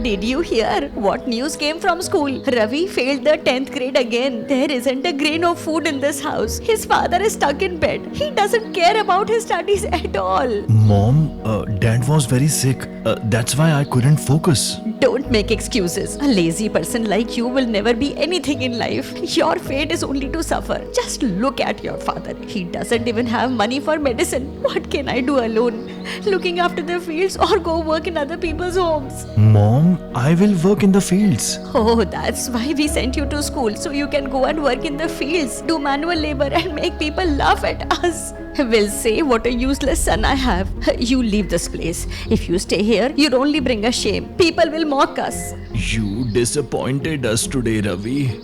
Did you hear what news came from school? Ravi failed the 10th grade again. There isn't a grain of food in this house. His father is stuck in bed. He doesn't care about his studies at all. Mom, Dad was very sick. That's why I couldn't focus. Don't make excuses. A lazy person like you will never be anything in life. Your fate is only to suffer. Just look at your father. He doesn't even have money for medicine. What can I do alone? Looking after the fields or go work in other people's homes? Mom, I will work in the fields. Oh, that's why we sent you to school, so you can go and work in the fields, do manual labor and make people laugh at us. Will say what a useless son I have. You leave this place. If you stay here, you'll only bring us shame. People will mock us. You disappointed us today, Ravi.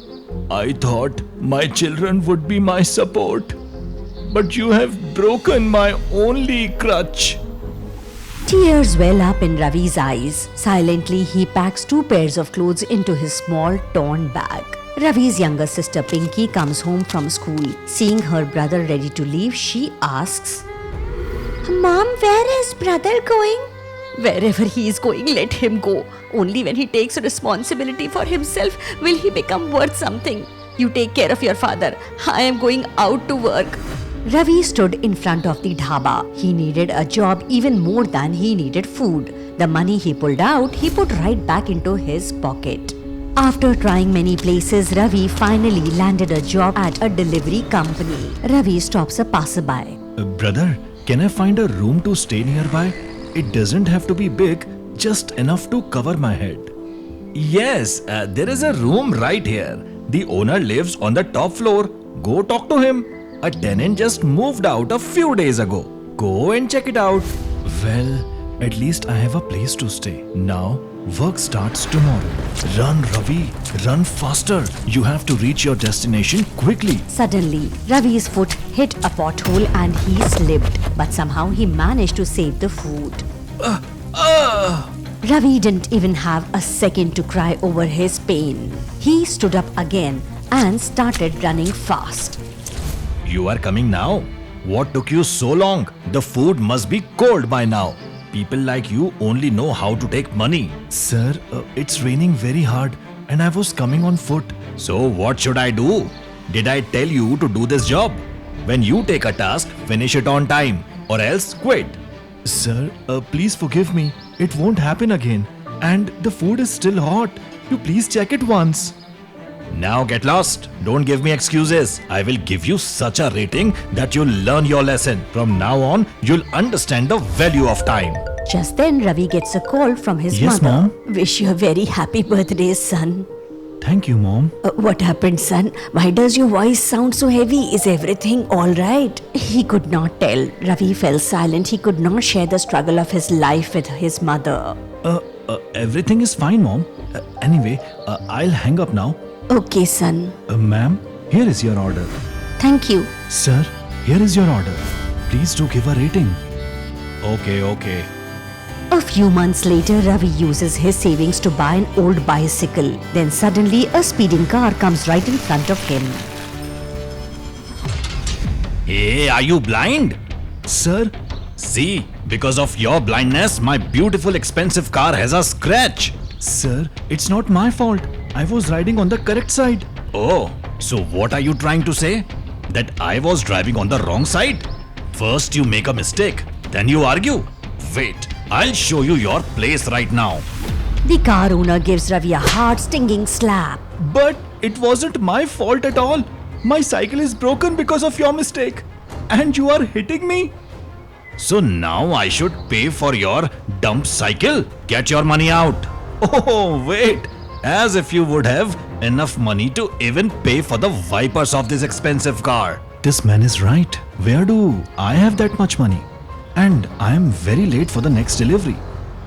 I thought my children would be my support. But you have broken my only crutch. Tears well up in Ravi's eyes. Silently, he packs 2 pairs of clothes into his small torn bag. Ravi's younger sister Pinky comes home from school. Seeing her brother ready to leave, she asks, Mom, where is brother going? Wherever he is going, let him go. Only when he takes responsibility for himself will he become worth something. You take care of your father. I am going out to work. Ravi stood in front of the dhaba. He needed a job even more than he needed food. The money he pulled out, he put right back into his pocket. After trying many places, Ravi finally landed a job at a delivery company. Ravi stops a passerby. Brother, can I find a room to stay nearby? It doesn't have to be big, just enough to cover my head. Yes, there is a room right here. The owner lives on the top floor. Go talk to him. A tenant just moved out a few days ago. Go and check it out. Well, at least I have a place to stay. Now, work starts tomorrow. Run, Ravi. Run faster. You have to reach your destination quickly. Suddenly, Ravi's foot hit a pothole and he slipped. But somehow he managed to save the food. Ravi didn't even have a second to cry over his pain. He stood up again and started running fast. You are coming now? What took you so long? The food must be cold by now. People like you only know how to take money. Sir, it's raining very hard and I was coming on foot. So what should I do? Did I tell you to do this job? When you take a task, finish it on time or else quit. Sir, please forgive me. It won't happen again. And the food is still hot. You please check it once. Now get lost. Don't give me excuses. I will give you such a rating that you'll learn your lesson. From now on, you'll understand the value of time. Just then, Ravi gets a call from his Yes, mother. Mom? Wish you a very happy birthday, son. Thank you, Mom. What happened, son? Why does your voice sound so heavy? Is everything all right? He could not tell. Ravi fell silent. He could not share the struggle of his life with his mother. Everything is fine, Mom. Anyway, I'll hang up now. Okay, son. Ma'am, here is your order. Thank you. Sir, here is your order. Please do give a rating. Okay. A few months later, Ravi uses his savings to buy an old bicycle. Then suddenly, a speeding car comes right in front of him. Hey, are you blind? Sir, See, because of your blindness, my beautiful expensive car has a scratch. sir, it's not my fault. I was riding on the correct side. Oh, so what are you trying to say? That I was driving on the wrong side? First you make a mistake, then you argue. Wait, I'll show you your place right now. The car owner gives Ravi a hard, stinging slap. But it wasn't my fault at all. My cycle is broken because of your mistake. And you are hitting me? So now I should pay for your dump cycle? Get your money out. Oh, wait. As if you would have enough money to even pay for the wipers of this expensive car. This man is right. Where do I have that much money? And I am very late for the next delivery.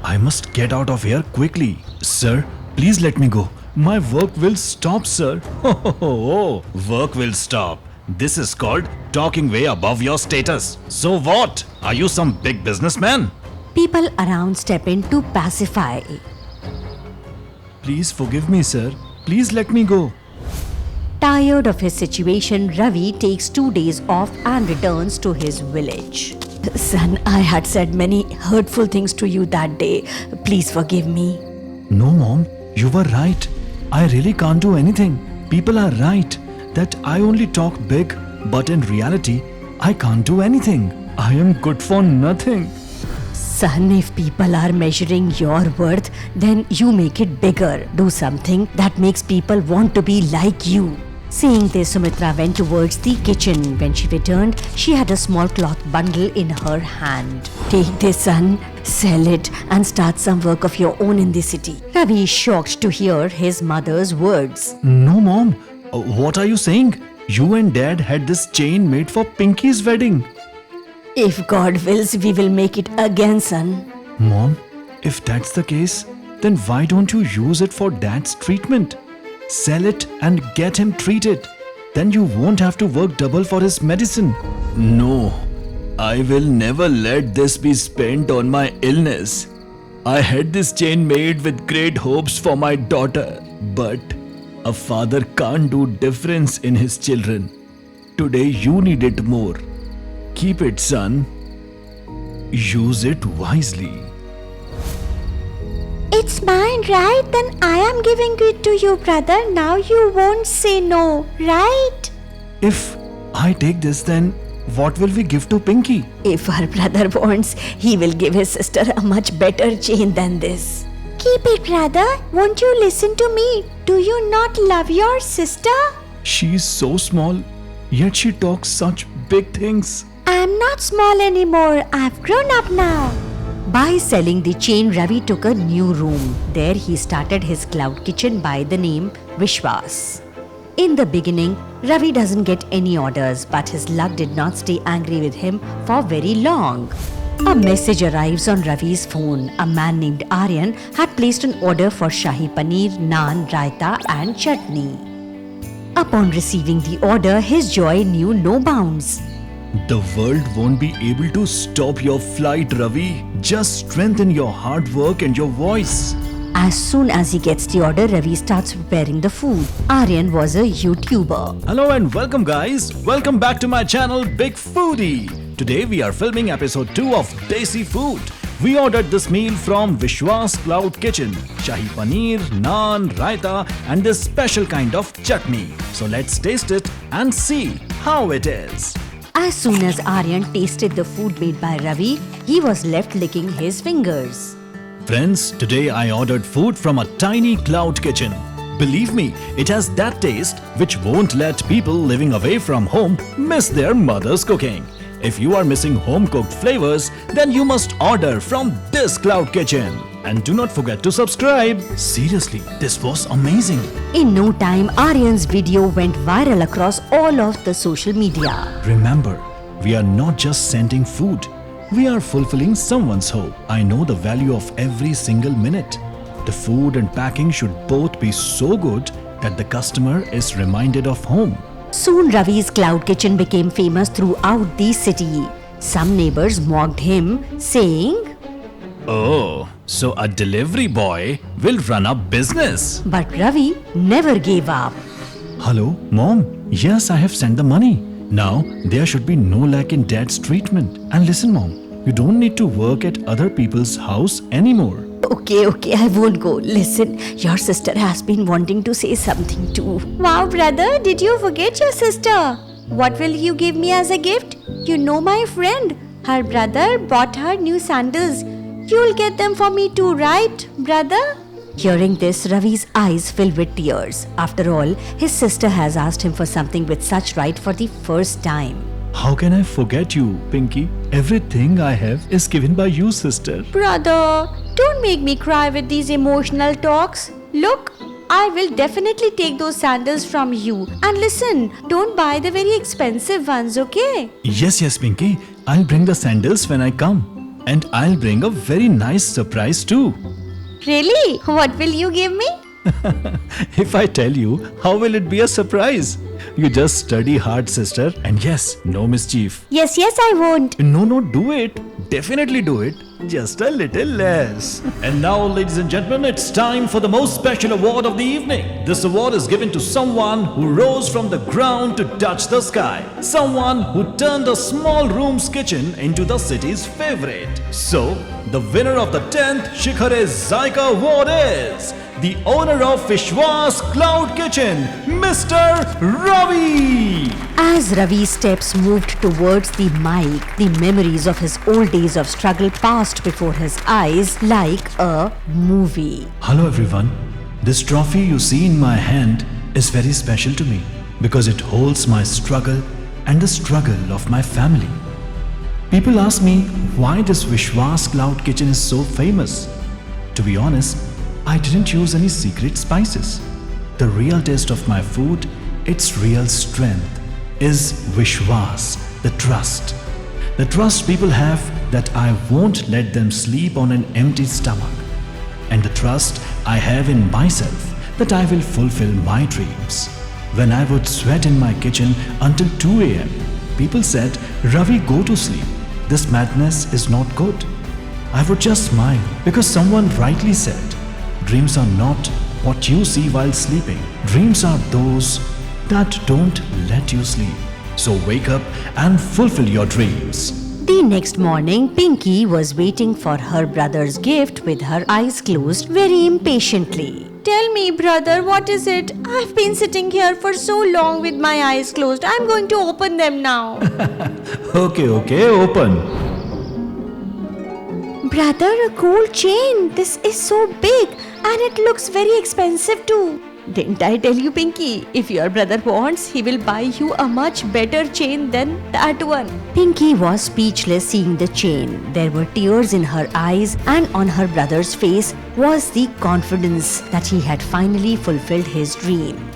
I must get out of here quickly. Sir, please let me go. My work will stop, sir. Oh, work will stop. This is called talking way above your status. So what? Are you some big businessman? People around step in to pacify. Please forgive me, sir. Please let me go. Tired of his situation, Ravi takes 2 days off and returns to his village. Son, I had said many hurtful things to you that day. Please forgive me. No, Mom, you were right. I really can't do anything. People are right that I only talk big, but in reality, I can't do anything. I am good for nothing. Son, if people are measuring your worth, then you make it bigger. Do something that makes people want to be like you. Saying this, Sumitra went towards the kitchen. When she returned, she had a small cloth bundle in her hand. Take this, son, sell it, and start some work of your own in the city. Ravi is shocked to hear his mother's words. No, Mom. What are you saying? You and Dad had this chain made for Pinky's wedding. If God wills, we will make it again, son. Mom, if that's the case, then why don't you use it for Dad's treatment? Sell it and get him treated. Then you won't have to work double for his medicine. No, I will never let this be spent on my illness. I had this chain made with great hopes for my daughter, but a father can't do difference in his children. Today you need it more. Keep it, son. Use it wisely. It's mine, right? Then I am giving it to you, brother. Now you won't say no, right? If I take this, then what will we give to Pinky? If her brother wants, he will give his sister a much better chain than this. Keep it, brother. Won't you listen to me? Do you not love your sister? She's so small, yet she talks such big things. I'm not small anymore. I've grown up now. By selling the chain, Ravi took a new room. There he started his cloud kitchen by the name Vishwas. In the beginning, Ravi doesn't get any orders, but his luck did not stay angry with him for very long. A message arrives on Ravi's phone. A man named Aryan had placed an order for Shahi Paneer, Naan, Raita and Chutney. Upon receiving the order, his joy knew no bounds. The world won't be able to stop your flight, Ravi. Just strengthen your hard work and your voice. As soon as he gets the order, Ravi starts preparing the food. Aryan was a YouTuber. Hello and welcome, guys. Welcome back to my channel, Big Foodie. Today we are filming episode 2 of Desi Food. We ordered this meal from Vishwas Cloud Kitchen. Shahi Paneer, Naan, Raita and this special kind of chutney. So let's taste it and see how it is. As soon as Aryan tasted the food made by Ravi, he was left licking his fingers. Friends, today I ordered food from a tiny cloud kitchen. Believe me, it has that taste which won't let people living away from home miss their mother's cooking. If you are missing home-cooked flavors, then you must order from this cloud kitchen. And do not forget to subscribe. Seriously, this was amazing. In no time, Aryan's video went viral across all of the social media. Remember, we are not just sending food. We are fulfilling someone's hope. I know the value of every single minute. The food and packing should both be so good that the customer is reminded of home. Soon Ravi's cloud kitchen became famous throughout the city. Some neighbors mocked him, saying, Oh, so a delivery boy will run a business. but Ravi never gave up. Hello, Mom. Yes, I have sent the money. Now, there should be no lack in Dad's treatment. And listen, Mom, you don't need to work at other people's house anymore. Okay, I won't go. Listen, your sister has been wanting to say something too. Wow, brother, did you forget your sister? What will you give me as a gift? You know my friend. Her brother bought her new sandals. You'll get them for me too, right, brother? Hearing this, Ravi's eyes filled with tears. After all, his sister has asked him for something with such right for the first time. How can I forget you, Pinky? Everything I have is given by you, sister. Brother, don't make me cry with these emotional talks. Look, I will definitely take those sandals from you. And listen, don't buy the very expensive ones, okay? Yes, Pinky. I'll bring the sandals when I come. And I'll bring a very nice surprise too. Really? What will you give me? If I tell you, how will it be a surprise? You just study hard, sister. And yes, no mischief. Yes, I won't. No, do it. Definitely do it. Just a little less. And now, ladies and gentlemen, it's time for the most special award of the evening. This award is given to someone who rose from the ground to touch the sky. Someone who turned a small room's kitchen into the city's favorite. So, the winner of the 10th Shikhare Zaika Award is the owner of Vishwas Cloud Kitchen, Mr. Ravi. As Ravi's steps moved towards the mic, the memories of his old days of struggle passed before his eyes like a movie. Hello everyone. This trophy you see in my hand is very special to me because it holds my struggle and the struggle of my family. People ask me why this Vishwas Cloud Kitchen is so famous. To be honest, I didn't use any secret spices. The real taste of my food, its real strength, is Vishwas, the trust. The trust people have that I won't let them sleep on an empty stomach. And the trust I have in myself that I will fulfill my dreams. When I would sweat in my kitchen until 2 a.m., people said, Ravi, go to sleep. This madness is not good. I would just smile because someone rightly said, dreams are not what you see while sleeping. Dreams are those that don't let you sleep. So wake up and fulfill your dreams. The next morning, Pinky was waiting for her brother's gift with her eyes closed very impatiently. Tell me, brother, what is it? I've been sitting here for so long with my eyes closed. I'm going to open them now. Okay, open. Brother, a gold chain. This is so big and it looks very expensive too. Didn't I tell you, Pinky? If your brother wants, he will buy you a much better chain than that one. Pinky was speechless seeing the chain. There were tears in her eyes, and on her brother's face was the confidence that he had finally fulfilled his dream.